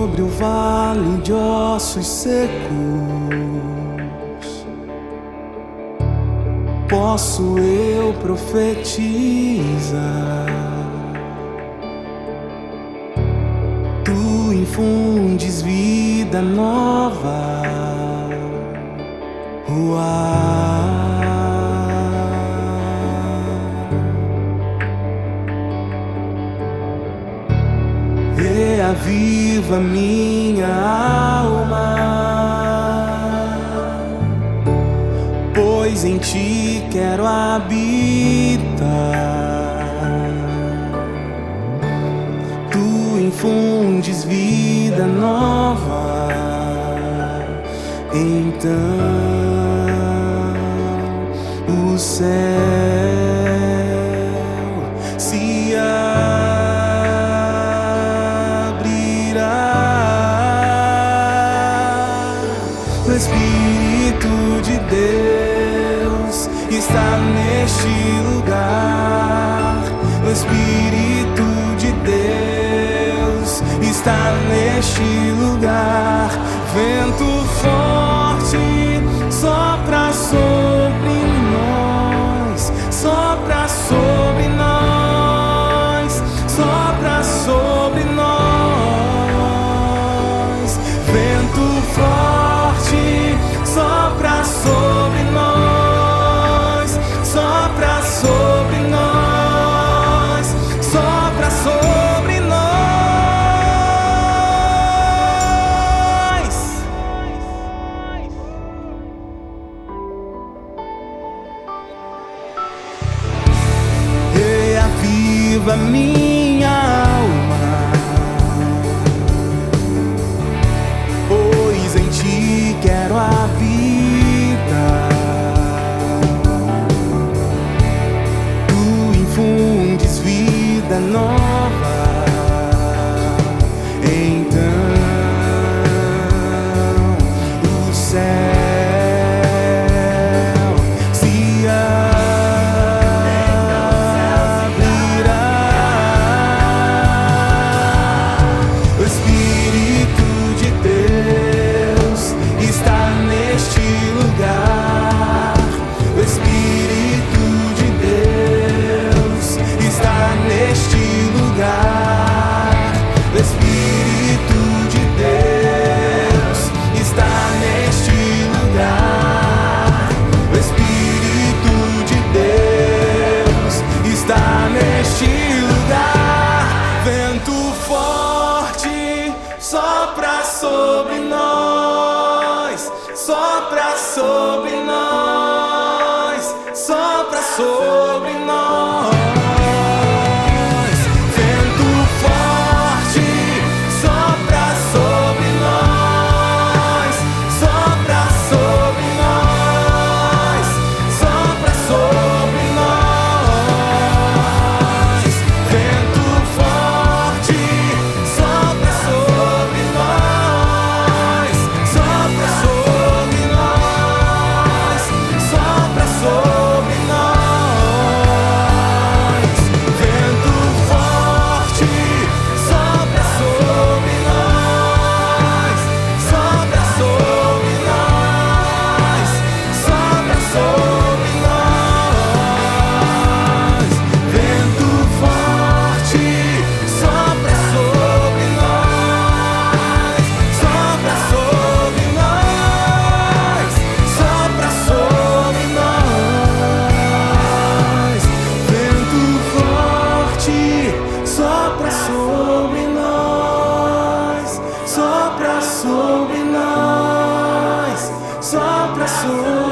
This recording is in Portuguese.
sobre o vale de ossos secos. Posso eu profetizar? Tu infundes vida nova. Reaviva minha alma, pois em ti quero habitar. Tu infundes vida nova, então o céu se abrirá. O Espírito de Deus está neste lugar. O Espírito de Deus está neste lugar. Vento forte sopra sobre nós, sopra sobre nós, sopra sobre nós. Vento forte sopra sobre nós, sopra sobre nós, sopra sobre nós. Reaviva minha alma, pois em ti quero habitar. Tu infundes vida nova, então o céu se abrirá. O Espírito de Deus está neste lugar. O Espírito de Deus está neste lugar. O Espírito de Deus está neste lugar. O Espírito de Deus está neste lugar. Vento forte sopra sobre nós, sopra sobre nós, sopra sobre nós. Vento forte sopra sobre nós, sopra sobre nós, sopra sobre nós. Vento forte sopra sobre nós, sopra sobre nós, sopra sobre nós. Vento forte sopra sobre nós, sopra sobre nós, sopra sobre nós. Vento forte sopra sobre nós, sopra sobre nós, sopra sobre nós. Vento forte sopra sobre nós, sopra sobre nós, sopra sobre